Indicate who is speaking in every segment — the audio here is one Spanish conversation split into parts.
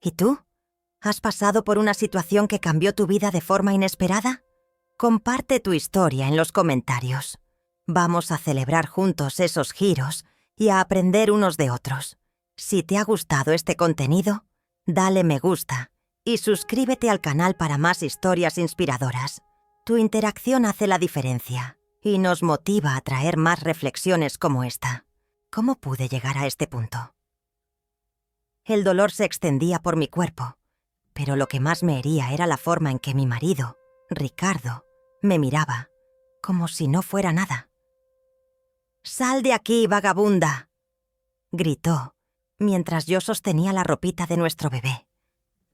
Speaker 1: ¿Y tú? ¿Has pasado por una situación que cambió tu vida de forma inesperada? Comparte tu historia en los comentarios. Vamos a celebrar juntos esos giros y a aprender unos de otros. Si te ha gustado este contenido, dale me gusta y suscríbete al canal para más historias inspiradoras. Tu interacción hace la diferencia y nos motiva a traer más reflexiones como esta. ¿Cómo pude llegar a este punto? El dolor se extendía por mi cuerpo, pero lo que más me hería era la forma en que mi marido, Ricardo, me miraba, como si no fuera nada. «¡Sal de aquí, vagabunda!», gritó, mientras yo sostenía la ropita de nuestro bebé.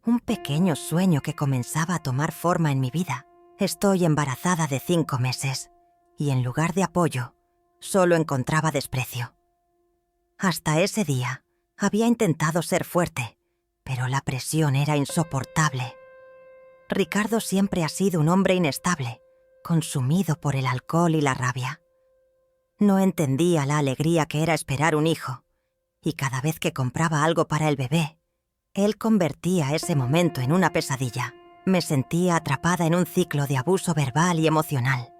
Speaker 1: Un pequeño sueño que comenzaba a tomar forma en mi vida. Estoy embarazada de 5 meses, y en lugar de apoyo, solo encontraba desprecio. Hasta ese día, había intentado ser fuerte, pero la presión era insoportable. Ricardo siempre ha sido un hombre inestable, consumido por el alcohol y la rabia. No entendía la alegría que era esperar un hijo, y cada vez que compraba algo para el bebé, él convertía ese momento en una pesadilla. Me sentía atrapada en un ciclo de abuso verbal y emocional,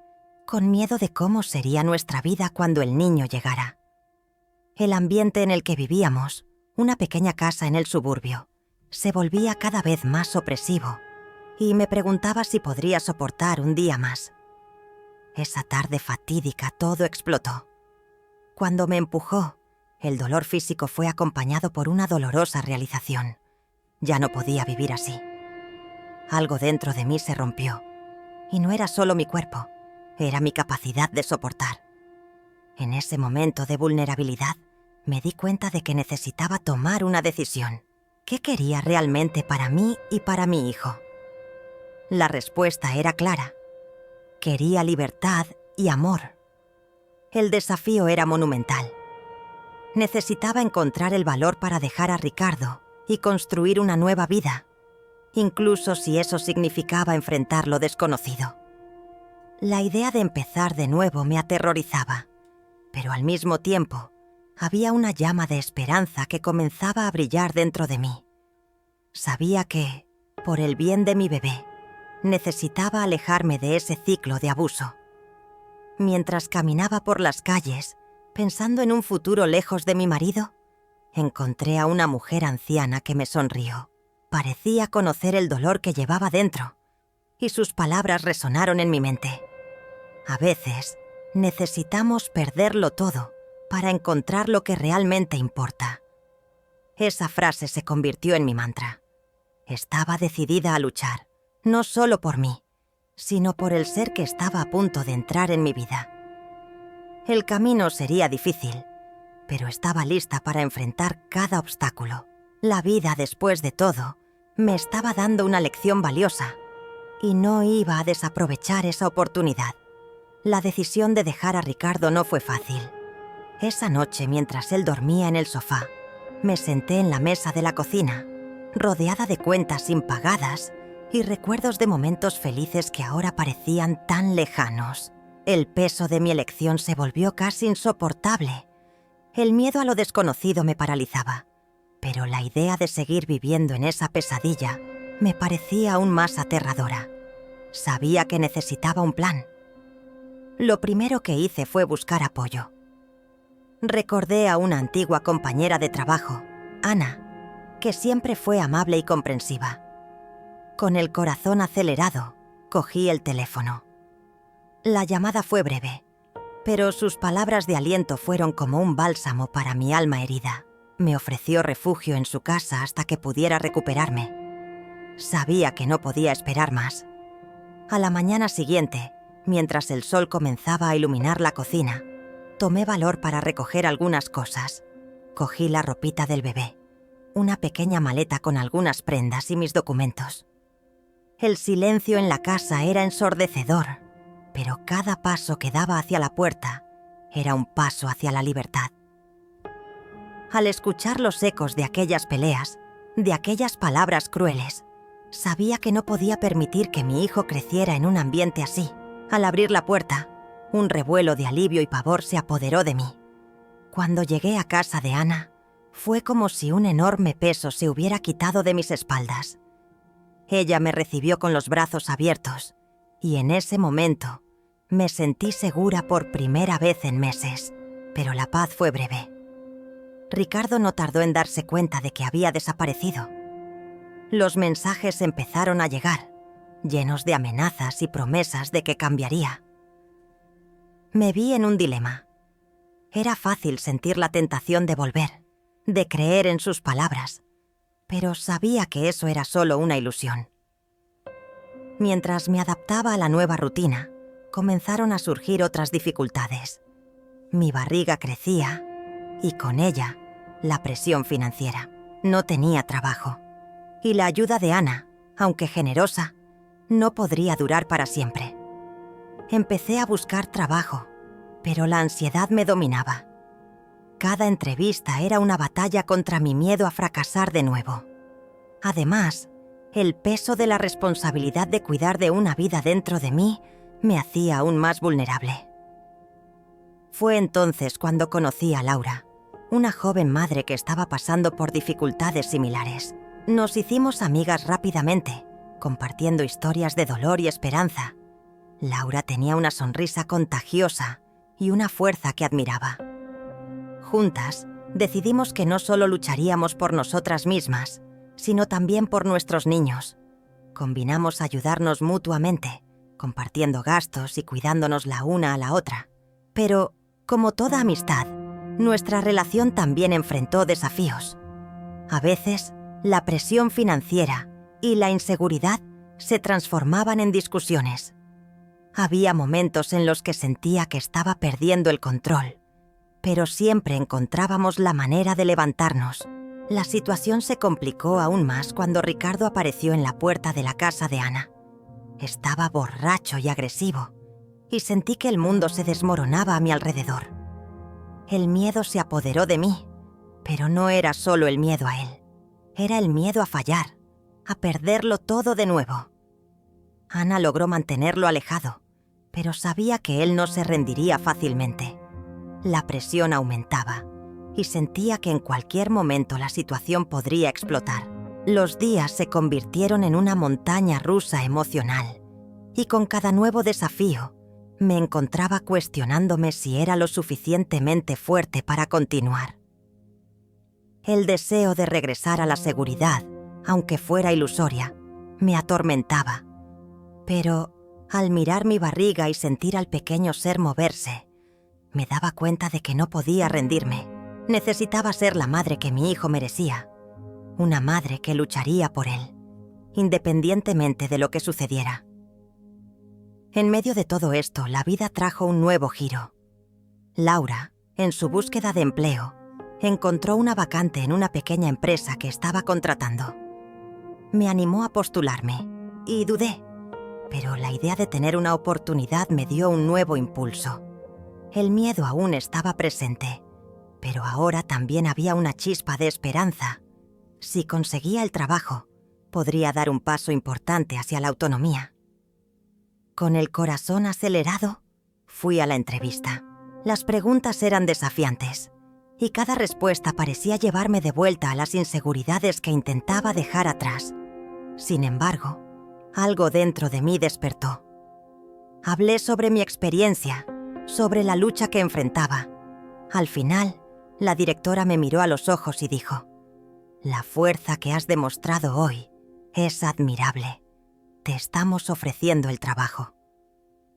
Speaker 1: con miedo de cómo sería nuestra vida cuando el niño llegara. El ambiente en el que vivíamos, una pequeña casa en el suburbio, se volvía cada vez más opresivo, y me preguntaba si podría soportar un día más. Esa tarde fatídica todo explotó. Cuando me empujó, el dolor físico fue acompañado por una dolorosa realización. Ya no podía vivir así. Algo dentro de mí se rompió, y no era solo mi cuerpo, era mi capacidad de soportar. En ese momento de vulnerabilidad, me di cuenta de que necesitaba tomar una decisión. ¿Qué quería realmente para mí y para mi hijo? La respuesta era clara. Quería libertad y amor. El desafío era monumental. Necesitaba encontrar el valor para dejar a Ricardo y construir una nueva vida, incluso si eso significaba enfrentar lo desconocido. La idea de empezar de nuevo me aterrorizaba, pero al mismo tiempo había una llama de esperanza que comenzaba a brillar dentro de mí. Sabía que, por el bien de mi bebé, necesitaba alejarme de ese ciclo de abuso. Mientras caminaba por las calles, pensando en un futuro lejos de mi marido, encontré a una mujer anciana que me sonrió. Parecía conocer el dolor que llevaba dentro, y sus palabras resonaron en mi mente. A veces, necesitamos perderlo todo para encontrar lo que realmente importa. Esa frase se convirtió en mi mantra. Estaba decidida a luchar, no solo por mí, sino por el ser que estaba a punto de entrar en mi vida. El camino sería difícil, pero estaba lista para enfrentar cada obstáculo. La vida, después de todo, me estaba dando una lección valiosa, y no iba a desaprovechar esa oportunidad. La decisión de dejar a Ricardo no fue fácil. Esa noche, mientras él dormía en el sofá, me senté en la mesa de la cocina, rodeada de cuentas impagadas y recuerdos de momentos felices que ahora parecían tan lejanos. El peso de mi elección se volvió casi insoportable. El miedo a lo desconocido me paralizaba, pero la idea de seguir viviendo en esa pesadilla me parecía aún más aterradora. Sabía que necesitaba un plan. Lo primero que hice fue buscar apoyo. Recordé a una antigua compañera de trabajo, Ana, que siempre fue amable y comprensiva. Con el corazón acelerado, cogí el teléfono. La llamada fue breve, pero sus palabras de aliento fueron como un bálsamo para mi alma herida. Me ofreció refugio en su casa hasta que pudiera recuperarme. Sabía que no podía esperar más. A la mañana siguiente, mientras el sol comenzaba a iluminar la cocina, tomé valor para recoger algunas cosas. Cogí la ropita del bebé, una pequeña maleta con algunas prendas y mis documentos. El silencio en la casa era ensordecedor, pero cada paso que daba hacia la puerta era un paso hacia la libertad. Al escuchar los ecos de aquellas peleas, de aquellas palabras crueles, sabía que no podía permitir que mi hijo creciera en un ambiente así. Al abrir la puerta, un revuelo de alivio y pavor se apoderó de mí. Cuando llegué a casa de Ana, Fue como si un enorme peso se hubiera quitado de mis espaldas. Ella me recibió con los brazos abiertos y en ese momento me sentí segura por primera vez en meses, pero la paz fue breve. Ricardo no tardó en darse cuenta de que había desaparecido. Los mensajes empezaron a llegar, llenos de amenazas y promesas de que cambiaría. Me vi en un dilema. Era fácil sentir la tentación de volver, de creer en sus palabras, pero sabía que eso era solo una ilusión. Mientras me adaptaba a la nueva rutina, comenzaron a surgir otras dificultades. Mi barriga crecía y con ella la presión financiera. No tenía trabajo. Y la ayuda de Ana, aunque generosa, no podría durar para siempre. Empecé a buscar trabajo, pero la ansiedad me dominaba. Cada entrevista era una batalla contra mi miedo a fracasar de nuevo. Además, el peso de la responsabilidad de cuidar de una vida dentro de mí me hacía aún más vulnerable. Fue entonces cuando conocí a Laura, una joven madre que estaba pasando por dificultades similares. Nos hicimos amigas rápidamente, compartiendo historias de dolor y esperanza. Laura tenía una sonrisa contagiosa y una fuerza que admiraba. Juntas, decidimos que no solo lucharíamos por nosotras mismas, sino también por nuestros niños. Combinamos ayudarnos mutuamente, compartiendo gastos y cuidándonos la una a la otra. Pero, como toda amistad, nuestra relación también enfrentó desafíos. A veces, la presión financiera y la inseguridad se transformaban en discusiones. Había momentos en los que sentía que estaba perdiendo el control, pero siempre encontrábamos la manera de levantarnos. La situación se complicó aún más cuando Ricardo apareció en la puerta de la casa de Ana. Estaba borracho y agresivo, y sentí que el mundo se desmoronaba a mi alrededor. El miedo se apoderó de mí, pero no era solo el miedo a él. Era el miedo a fallar, a perderlo todo de nuevo. Ana logró mantenerlo alejado, pero sabía que él no se rendiría fácilmente. La presión aumentaba y sentía que en cualquier momento la situación podría explotar. Los días se convirtieron en una montaña rusa emocional y con cada nuevo desafío me encontraba cuestionándome si era lo suficientemente fuerte para continuar. El deseo de regresar a la seguridad, aunque fuera ilusoria, me atormentaba. Pero, al mirar mi barriga y sentir al pequeño ser moverse, me daba cuenta de que no podía rendirme. Necesitaba ser la madre que mi hijo merecía, una madre que lucharía por él, independientemente de lo que sucediera. En medio de todo esto, la vida trajo un nuevo giro. Laura, en su búsqueda de empleo, encontró una vacante en una pequeña empresa que estaba contratando. Me animó a postularme, y dudé, pero la idea de tener una oportunidad me dio un nuevo impulso. El miedo aún estaba presente, pero ahora también había una chispa de esperanza. Si conseguía el trabajo, podría dar un paso importante hacia la autonomía. Con el corazón acelerado, fui a la entrevista. Las preguntas eran desafiantes, y cada respuesta parecía llevarme de vuelta a las inseguridades que intentaba dejar atrás. Sin embargo, algo dentro de mí despertó. Hablé sobre mi experiencia, sobre la lucha que enfrentaba. Al final, la directora me miró a los ojos y dijo: «La fuerza que has demostrado hoy es admirable. Te estamos ofreciendo el trabajo».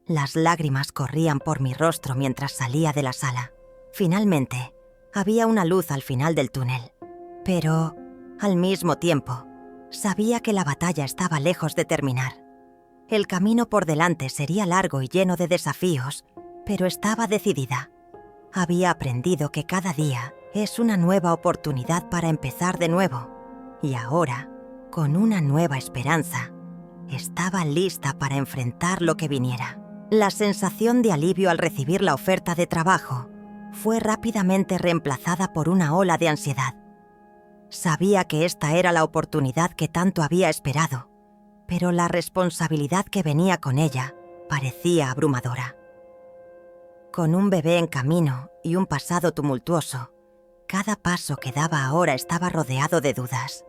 Speaker 1: Las lágrimas corrían por mi rostro mientras salía de la sala. Finalmente, había una luz al final del túnel. Pero, al mismo tiempo, sabía que la batalla estaba lejos de terminar. El camino por delante sería largo y lleno de desafíos, pero estaba decidida. Había aprendido que cada día es una nueva oportunidad para empezar de nuevo. Y ahora, con una nueva esperanza, estaba lista para enfrentar lo que viniera. La sensación de alivio al recibir la oferta de trabajo fue rápidamente reemplazada por una ola de ansiedad. Sabía que esta era la oportunidad que tanto había esperado, pero la responsabilidad que venía con ella parecía abrumadora. Con un bebé en camino y un pasado tumultuoso, Cada paso que daba ahora estaba rodeado de dudas.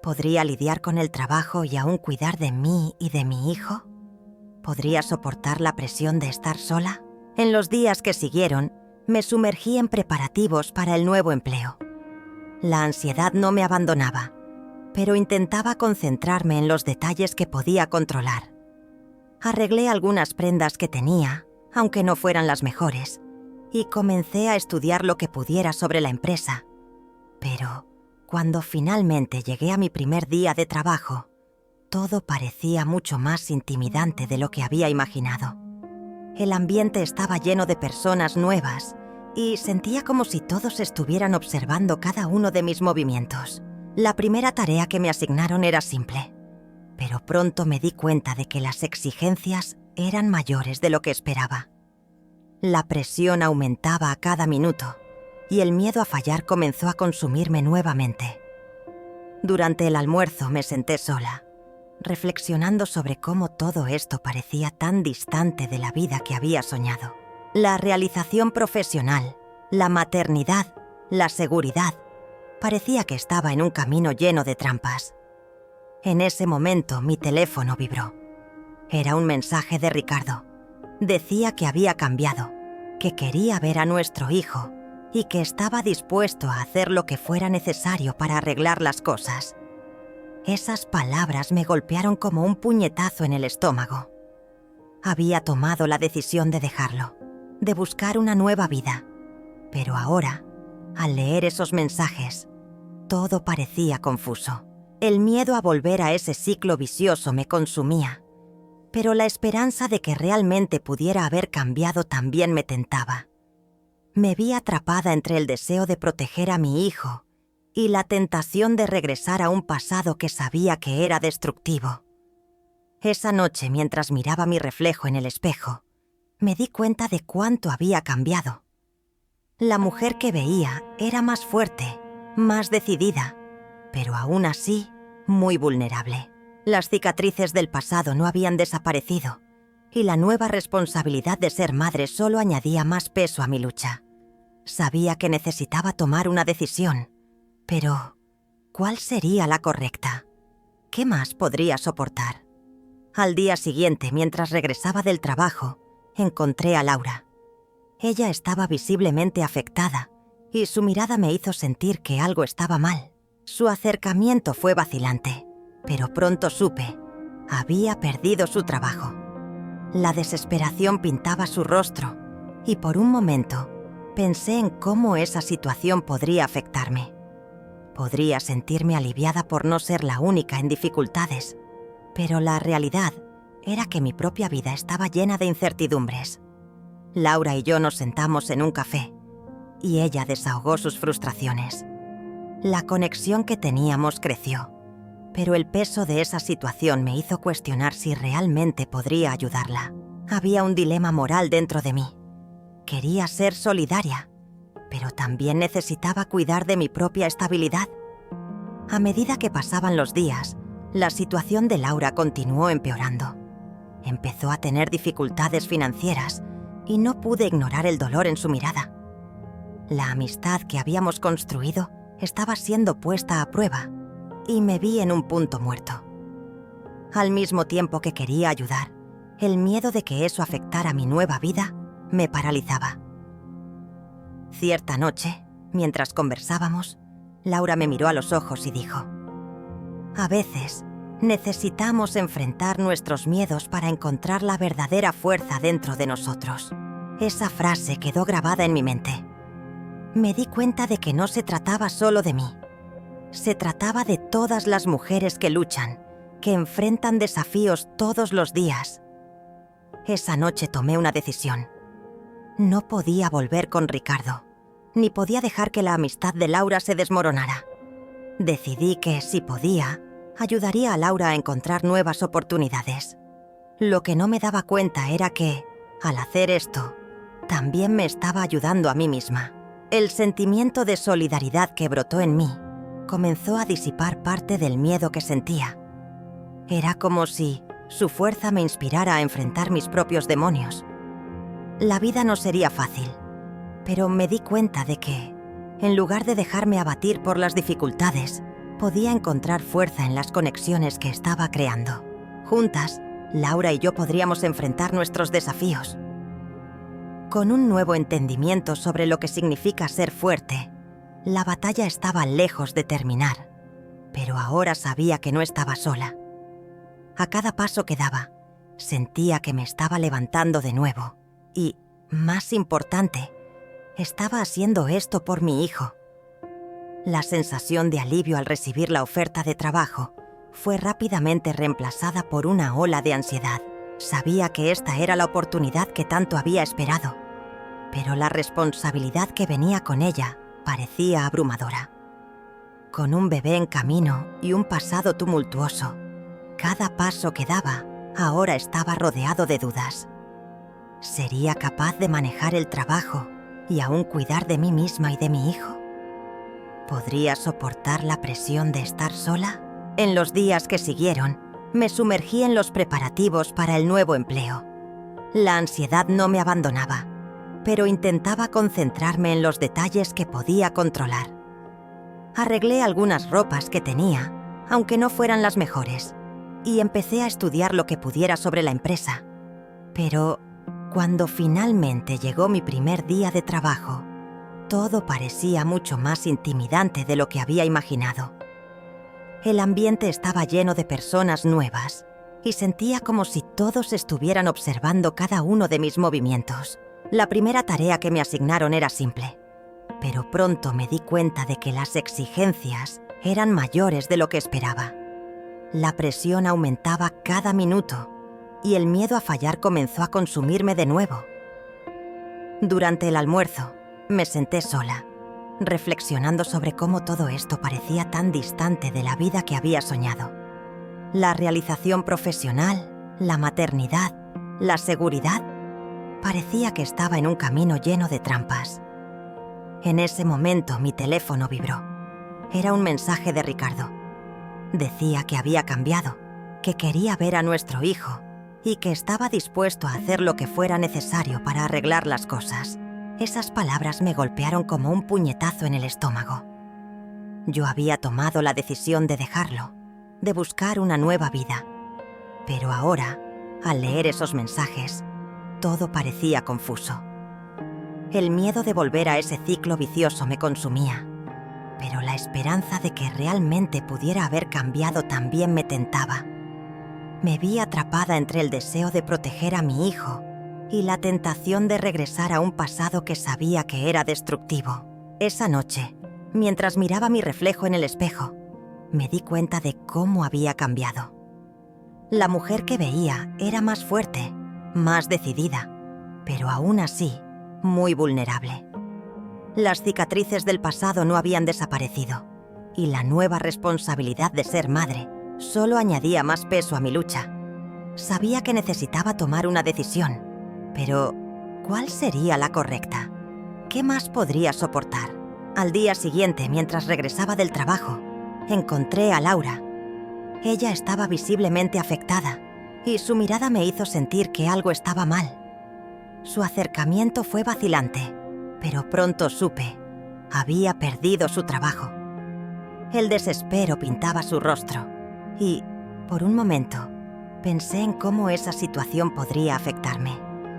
Speaker 1: ¿Podría lidiar con el trabajo y aún cuidar de mí y de mi hijo? ¿Podría soportar la presión de estar sola? En los días que siguieron, me sumergí en preparativos para el nuevo empleo. La ansiedad no me abandonaba, pero intentaba concentrarme en los detalles que podía controlar. Arreglé algunas prendas que tenía, aunque no fueran las mejores, y comencé a estudiar lo que pudiera sobre la empresa. Pero cuando finalmente llegué a mi primer día de trabajo, todo parecía mucho más intimidante de lo que había imaginado. El ambiente estaba lleno de personas nuevas y sentía como si todos estuvieran observando cada uno de mis movimientos. La primera tarea que me asignaron era simple, pero pronto me di cuenta de que las exigencias eran mayores de lo que esperaba. La presión aumentaba a cada minuto y el miedo a fallar comenzó a consumirme nuevamente. Durante el almuerzo me senté sola, reflexionando sobre cómo todo esto parecía tan distante de la vida que había soñado. La realización profesional, la maternidad, la seguridad, parecía que estaba en un camino lleno de trampas. En ese momento mi teléfono vibró. Era un mensaje de Ricardo. Decía que había cambiado, que quería ver a nuestro hijo y que estaba dispuesto a hacer lo que fuera necesario para arreglar las cosas. Esas palabras me golpearon como un puñetazo en el estómago. Había tomado la decisión de dejarlo, de buscar una nueva vida. Pero ahora, al leer esos mensajes, todo parecía confuso. El miedo a volver a ese ciclo vicioso me consumía, pero la esperanza de que realmente pudiera haber cambiado también me tentaba. Me vi atrapada entre el deseo de proteger a mi hijo y la tentación de regresar a un pasado que sabía que era destructivo. Esa noche, mientras miraba mi reflejo en el espejo, me di cuenta de cuánto había cambiado. La mujer que veía era más fuerte, más decidida, pero aún así muy vulnerable. Las cicatrices del pasado no habían desaparecido y la nueva responsabilidad de ser madre solo añadía más peso a mi lucha. Sabía que necesitaba tomar una decisión, pero ¿cuál sería la correcta? ¿Qué más podría soportar? Al día siguiente, mientras regresaba del trabajo, encontré a Laura. Ella estaba visiblemente afectada y su mirada me hizo sentir que algo estaba mal. Su acercamiento fue vacilante, pero pronto supe, había perdido su trabajo. La desesperación pintaba su rostro y por un momento pensé en cómo esa situación podría afectarme. Podría sentirme aliviada por no ser la única en dificultades, pero la realidad era que mi propia vida estaba llena de incertidumbres. Laura y yo nos sentamos en un café y ella desahogó sus frustraciones. La conexión que teníamos creció, pero el peso de esa situación me hizo cuestionar si realmente podría ayudarla. Había un dilema moral dentro de mí. Quería ser solidaria, pero también necesitaba cuidar de mi propia estabilidad. A medida que pasaban los días, la situación de Laura continuó empeorando. Empezó a tener dificultades financieras y no pude ignorar el dolor en su mirada. La amistad que habíamos construido estaba siendo puesta a prueba y me vi en un punto muerto. Al mismo tiempo que quería ayudar, el miedo de que eso afectara mi nueva vida me paralizaba. Cierta noche, mientras conversábamos, Laura me miró a los ojos y dijo: «A veces necesitamos enfrentar nuestros miedos para encontrar la verdadera fuerza dentro de nosotros». Esa frase quedó grabada en mi mente. Me di cuenta de que no se trataba solo de mí. Se trataba de todas las mujeres que luchan, que enfrentan desafíos todos los días. Esa noche tomé una decisión. No podía volver con Ricardo, ni podía dejar que la amistad de Laura se desmoronara. Decidí que, si podía, ayudaría a Laura a encontrar nuevas oportunidades. Lo que no me daba cuenta era que, al hacer esto, también me estaba ayudando a mí misma. El sentimiento de solidaridad que brotó en mí comenzó a disipar parte del miedo que sentía. Era como si su fuerza me inspirara a enfrentar mis propios demonios. La vida no sería fácil, pero me di cuenta de que, En lugar de dejarme abatir por las dificultades, podía encontrar fuerza en las conexiones que estaba creando. Juntas, Laura y yo podríamos enfrentar nuestros desafíos. Con un nuevo entendimiento sobre lo que significa ser fuerte, la batalla estaba lejos de terminar, pero ahora sabía que no estaba sola. A cada paso que daba, sentía que me estaba levantando de nuevo y, más importante, estaba haciendo esto por mi hijo. La sensación de alivio al recibir la oferta de trabajo fue rápidamente reemplazada por una ola de ansiedad. Sabía que esta era la oportunidad que tanto había esperado, pero la responsabilidad que venía con ella parecía abrumadora. Con un bebé en camino y un pasado tumultuoso, cada paso que daba ahora estaba rodeado de dudas. ¿Sería capaz de manejar el trabajo y aún cuidar de mí misma y de mi hijo? ¿Podría soportar la presión de estar sola? En los días que siguieron, me sumergí en los preparativos para el nuevo empleo. La ansiedad no me abandonaba, pero intentaba concentrarme en los detalles que podía controlar. Arreglé algunas ropas que tenía, aunque no fueran las mejores, y empecé a estudiar lo que pudiera sobre la empresa. Pero cuando finalmente llegó mi primer día de trabajo, todo parecía mucho más intimidante de lo que había imaginado. El ambiente estaba lleno de personas nuevas y sentía como si todos estuvieran observando cada uno de mis movimientos. La primera tarea que me asignaron era simple, pero pronto me di cuenta de que las exigencias eran mayores de lo que esperaba. La presión aumentaba cada minuto y el miedo a fallar comenzó a consumirme de nuevo. Durante el almuerzo, me senté sola, reflexionando sobre cómo todo esto parecía tan distante de la vida que había soñado. La realización profesional, la maternidad, la seguridad, parecía que estaba en un camino lleno de trampas. En ese momento mi teléfono vibró. Era un mensaje de Ricardo. Decía que había cambiado, que quería ver a nuestro hijo y que estaba dispuesto a hacer lo que fuera necesario para arreglar las cosas. Esas palabras me golpearon como un puñetazo en el estómago. Yo había tomado la decisión de dejarlo, de buscar una nueva vida. Pero ahora, al leer esos mensajes, todo parecía confuso. El miedo de volver a ese ciclo vicioso me consumía, pero la esperanza de que realmente pudiera haber cambiado también me tentaba. Me vi atrapada entre el deseo de proteger a mi hijo y la tentación de regresar a un pasado que sabía que era destructivo. Esa noche, mientras miraba mi reflejo en el espejo, me di cuenta de cómo había cambiado. La mujer que veía era más fuerte, más decidida, pero aún así, muy vulnerable. Las cicatrices del pasado no habían desaparecido, y la nueva responsabilidad de ser madre solo añadía más peso a mi lucha. Sabía que necesitaba tomar una decisión, pero ¿cuál sería la correcta? ¿Qué más podría soportar? Al día siguiente, mientras regresaba del trabajo, encontré a Laura. Ella estaba visiblemente afectada, y su mirada me hizo sentir que algo estaba mal. Su acercamiento fue vacilante, pero pronto supe, había perdido su trabajo. El desespero pintaba su rostro, y, por un momento, pensé en cómo esa situación podría afectarme.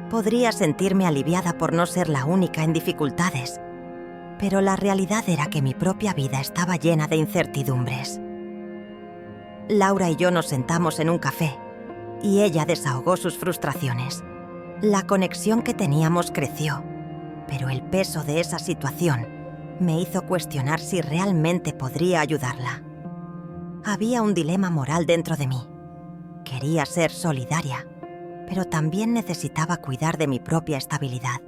Speaker 1: Podría sentirme aliviada por no ser la única en dificultades, pero la realidad era que mi propia vida estaba llena de incertidumbres. Laura y yo nos sentamos en un café, y ella desahogó sus frustraciones. La conexión que teníamos creció, pero el peso de esa situación me hizo cuestionar si realmente podría ayudarla. Había un dilema moral dentro de mí. Quería ser solidaria, pero también necesitaba cuidar de mi propia estabilidad.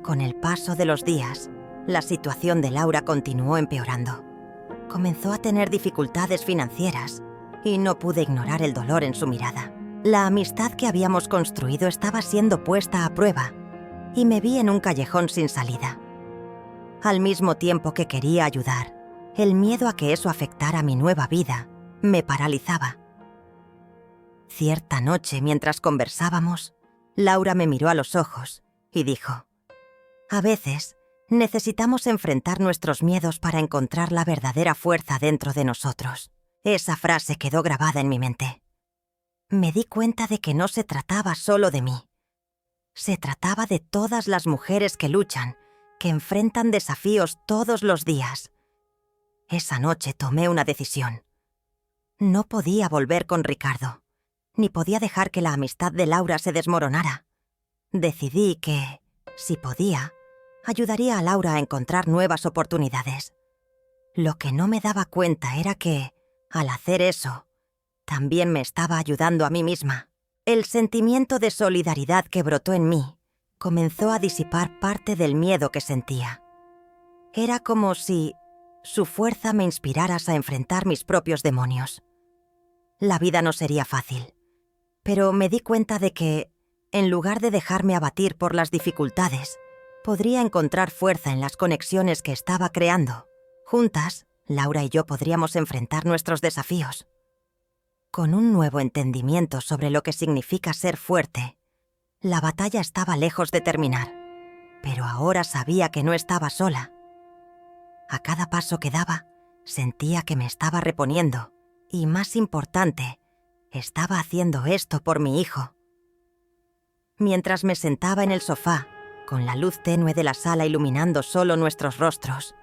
Speaker 1: Con el paso de los días, la situación de Laura continuó empeorando. Comenzó a tener dificultades financieras y no pude ignorar el dolor en su mirada. La amistad que habíamos construido estaba siendo puesta a prueba y me vi en un callejón sin salida. Al mismo tiempo que quería ayudar, el miedo a que eso afectara mi nueva vida me paralizaba. Cierta noche, mientras conversábamos, Laura me miró a los ojos y dijo: «A veces Necesitamos enfrentar nuestros miedos para encontrar la verdadera fuerza dentro de nosotros. Esa frase quedó grabada en mi mente. Me di cuenta de que no se trataba solo de mí. Se trataba de todas las mujeres que luchan, que enfrentan desafíos todos los días. Esa noche tomé una decisión. No podía volver con Ricardo, ni podía dejar que la amistad de Laura se desmoronara. Decidí que, si podía, ayudaría a Laura a encontrar nuevas oportunidades. Lo que no me daba cuenta era que, al hacer eso, también me estaba ayudando a mí misma. El sentimiento de solidaridad que brotó en mí comenzó a disipar parte del miedo que sentía. Era como si su fuerza me inspirara a enfrentar mis propios demonios. La vida no sería fácil, pero me di cuenta de que, en lugar de dejarme abatir por las dificultades, podría encontrar fuerza en las conexiones que estaba creando. Juntas, Laura y yo podríamos enfrentar nuestros desafíos. Con un nuevo entendimiento sobre lo que significa ser fuerte, la batalla estaba lejos de terminar, pero ahora sabía que no estaba sola. A cada paso que daba, sentía que me estaba reponiendo, y más importante, estaba haciendo esto por mi hijo. Mientras me sentaba en el sofá, con la luz tenue de la sala iluminando solo nuestros rostros,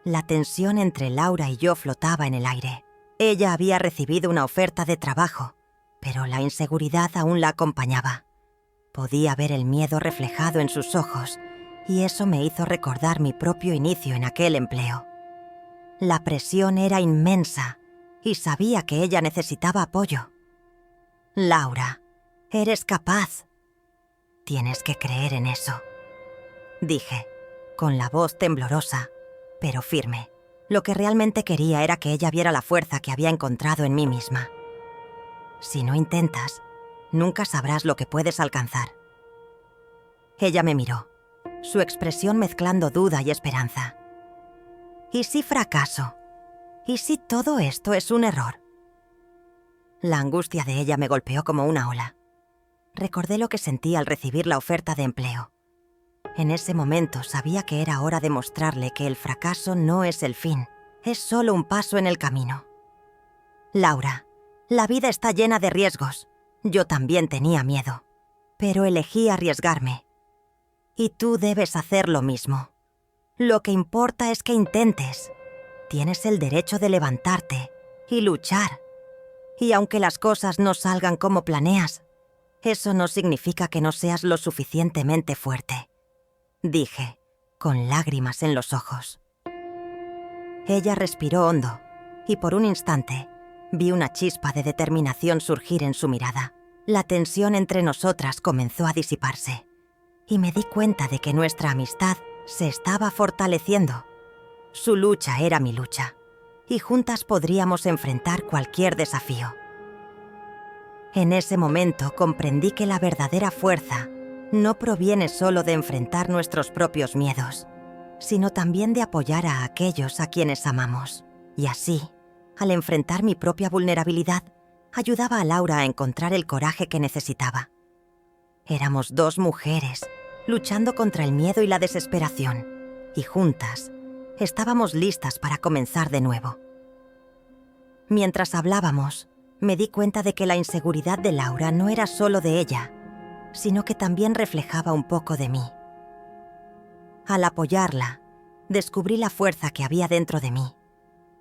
Speaker 1: la tensión entre Laura y yo flotaba en el aire. Ella había recibido una oferta de trabajo, pero la inseguridad aún la acompañaba. Podía ver el miedo reflejado en sus ojos, y eso me hizo recordar mi propio inicio en aquel empleo. La presión era inmensa, y sabía que ella necesitaba apoyo. Laura, eres capaz. Tienes que creer en eso, dije, con la voz temblorosa, pero firme. Lo que realmente quería era que ella viera la fuerza que había encontrado en mí misma. Si no intentas, nunca sabrás lo que puedes alcanzar. Ella me miró, su expresión mezclando duda y esperanza. ¿Y si fracaso? ¿Y si todo esto es un error? La angustia de ella me golpeó como una ola. Recordé lo que sentí al recibir la oferta de empleo. En ese momento sabía que era hora de mostrarle que el fracaso no es el fin, es solo un paso en el camino. Laura, la vida está llena de riesgos. Yo también tenía miedo, pero elegí arriesgarme. Y tú debes hacer lo mismo. Lo que importa es que intentes. Tienes el derecho de levantarte y luchar. Y aunque las cosas no salgan como planeas, eso no significa que no seas lo suficientemente fuerte, dije, con lágrimas en los ojos. Ella respiró hondo, y por un instante vi una chispa de determinación surgir en su mirada. La tensión entre nosotras comenzó a disiparse, y me di cuenta de que nuestra amistad se estaba fortaleciendo. Su lucha era mi lucha, y juntas podríamos enfrentar cualquier desafío. En ese momento comprendí que la verdadera fuerza no proviene solo de enfrentar nuestros propios miedos, sino también de apoyar a aquellos a quienes amamos. Y así, al enfrentar mi propia vulnerabilidad, ayudaba a Laura a encontrar el coraje que necesitaba. Éramos dos mujeres, luchando contra el miedo y la desesperación, y juntas estábamos listas para comenzar de nuevo. Mientras hablábamos, me di cuenta de que la inseguridad de Laura no era solo de ella, sino que también reflejaba un poco de mí. Al apoyarla, descubrí la fuerza que había dentro de mí,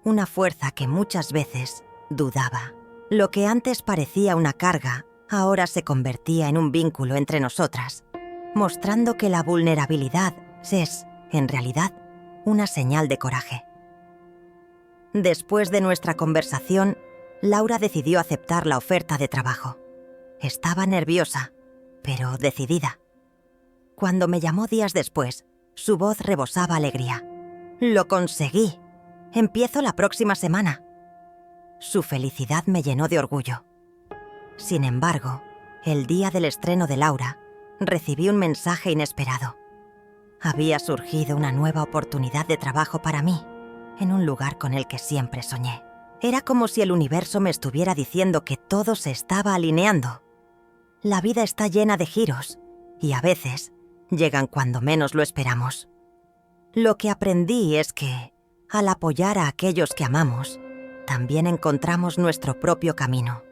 Speaker 1: una fuerza que muchas veces dudaba. Lo que antes parecía una carga, ahora se convertía en un vínculo entre nosotras, mostrando que la vulnerabilidad es, en realidad, una señal de coraje. Después de nuestra conversación, Laura decidió aceptar la oferta de trabajo. Estaba nerviosa, pero decidida. Cuando me llamó días después, su voz rebosaba alegría. «Lo conseguí. Empiezo la próxima semana». Su felicidad me llenó de orgullo. Sin embargo, el día del estreno de Laura, recibí un mensaje inesperado. Había surgido una nueva oportunidad de trabajo para mí, en un lugar con el que siempre soñé. Era como si el universo me estuviera diciendo que todo se estaba alineando. La vida está llena de giros, y a veces llegan cuando menos lo esperamos. Lo que aprendí es que, al apoyar a aquellos que amamos, también encontramos nuestro propio camino.